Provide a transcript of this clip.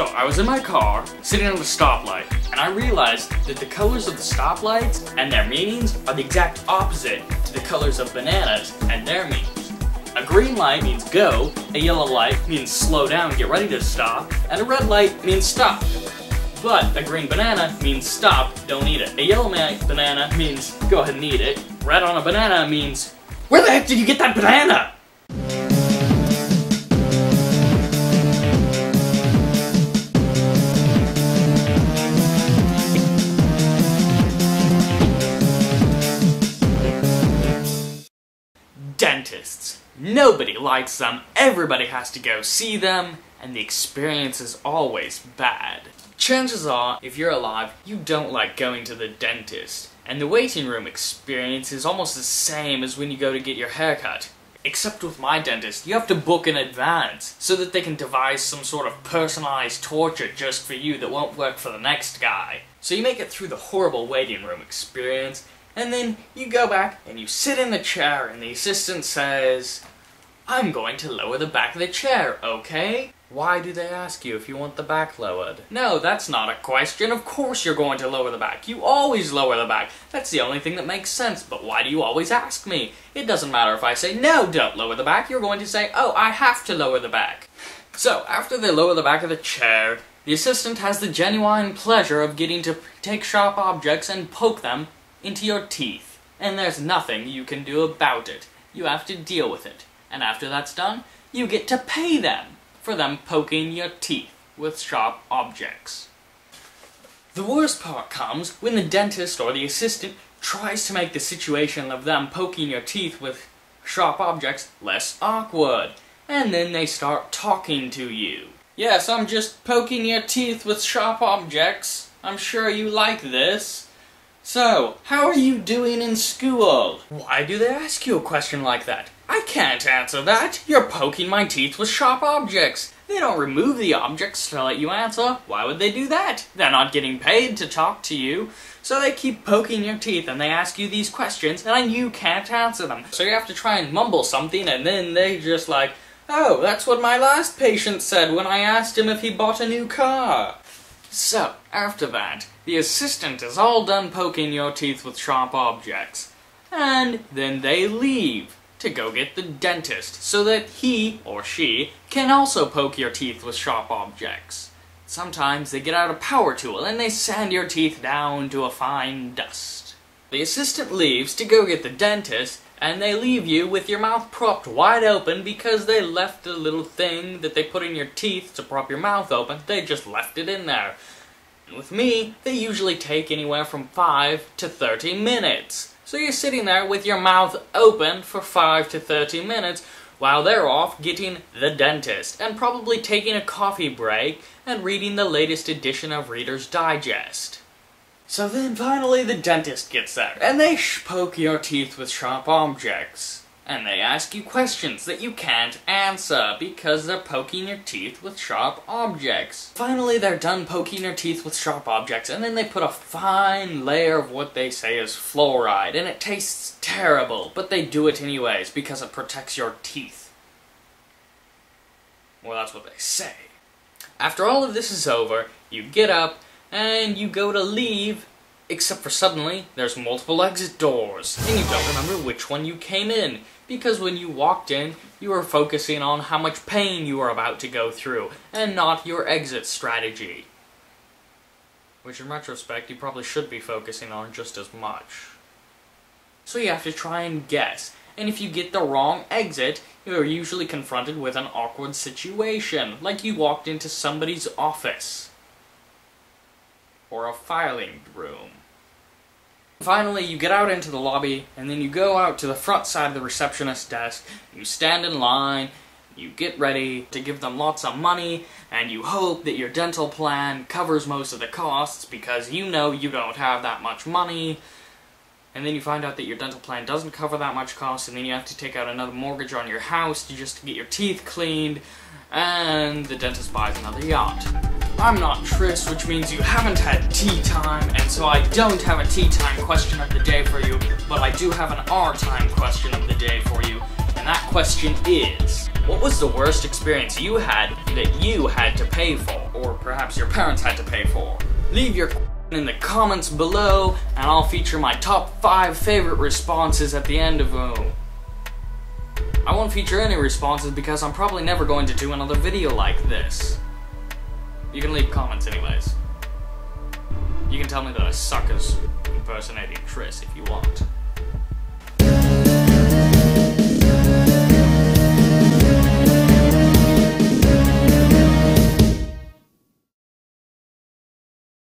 So, I was in my car, sitting on the stoplight, and I realized that the colors of the stoplights and their meanings are the exact opposite to the colors of bananas and their meanings. A green light means go, a yellow light means slow down, get ready to stop, and a red light means stop. But a green banana means stop, don't eat it. A yellow banana means go ahead and eat it. Red on a banana means, where the heck did you get that banana? Dentists. Nobody likes them, everybody has to go see them, and the experience is always bad. Chances are, if you're alive, you don't like going to the dentist, and the waiting room experience is almost the same as when you go to get your hair cut. Except with my dentist, you have to book in advance, so that they can devise some sort of personalized torture just for you that won't work for the next guy. So you make it through the horrible waiting room experience, and then you go back and you sit in the chair and the assistant says, I'm going to lower the back of the chair, okay? Why do they ask you if you want the back lowered? No, that's not a question. Of course you're going to lower the back. You always lower the back. That's the only thing that makes sense. But why do you always ask me? It doesn't matter if I say, no, don't lower the back. You're going to say, oh, I have to lower the back. So, after they lower the back of the chair, the assistant has the genuine pleasure of getting to take sharp objects and poke them into your teeth. And there's nothing you can do about it. You have to deal with it. And after that's done, you get to pay them for them poking your teeth with sharp objects. The worst part comes when the dentist or the assistant tries to make the situation of them poking your teeth with sharp objects less awkward, and then they start talking to you. Yes, I'm just poking your teeth with sharp objects. I'm sure you like this. So, how are you doing in school? Why do they ask you a question like that? I can't answer that. You're poking my teeth with sharp objects. They don't remove the objects to let you answer. Why would they do that? They're not getting paid to talk to you. So they keep poking your teeth and they ask you these questions and you can't answer them. So you have to try and mumble something and then they just like, oh, that's what my last patient said when I asked him if he bought a new car. So, after that, the assistant is all done poking your teeth with sharp objects. And then they leave to go get the dentist so that he or she can also poke your teeth with sharp objects. Sometimes they get out a power tool and they sand your teeth down to a fine dust. The assistant leaves to go get the dentist and they leave you with your mouth propped wide open because they left the little thing that they put in your teeth to prop your mouth open. They just left it in there. And with me, they usually take anywhere from 5 to 30 minutes. So you're sitting there with your mouth open for 5 to 30 minutes while they're off getting the dentist and probably taking a coffee break and reading the latest edition of Reader's Digest. So then finally the dentist gets there and they poke your teeth with sharp objects. And they ask you questions that you can't answer because they're poking your teeth with sharp objects. Finally, they're done poking your teeth with sharp objects, and then they put a fine layer of what they say is fluoride, and it tastes terrible, but they do it anyways because it protects your teeth. Well, that's what they say. After all of this is over, you get up, and you go to leave, except for suddenly, there's multiple exit doors, and you don't remember which one you came in, because when you walked in, you were focusing on how much pain you were about to go through, and not your exit strategy. Which in retrospect, you probably should be focusing on just as much. So you have to try and guess, and if you get the wrong exit, you're usually confronted with an awkward situation, like you walked into somebody's office, or a filing room. Finally, you get out into the lobby, and then you go out to the front side of the receptionist's desk, you stand in line, you get ready to give them lots of money, and you hope that your dental plan covers most of the costs, because you know you don't have that much money, and then you find out that your dental plan doesn't cover that much cost, and then you have to take out another mortgage on your house just to get your teeth cleaned, and the dentist buys another yacht. I'm not Tris, which means you haven't had tea time, and so I don't have a tea time question of the day for you, but I do have an R time question of the day for you, and that question is, what was the worst experience you had that you had to pay for? or perhaps your parents had to pay for. Leave your in the comments below, and I'll feature my top 5 favorite responses at the end of I won't feature any responses because I'm probably never going to do another video like this. You can leave comments anyways. You can tell me that I suck as impersonating Tris if you want.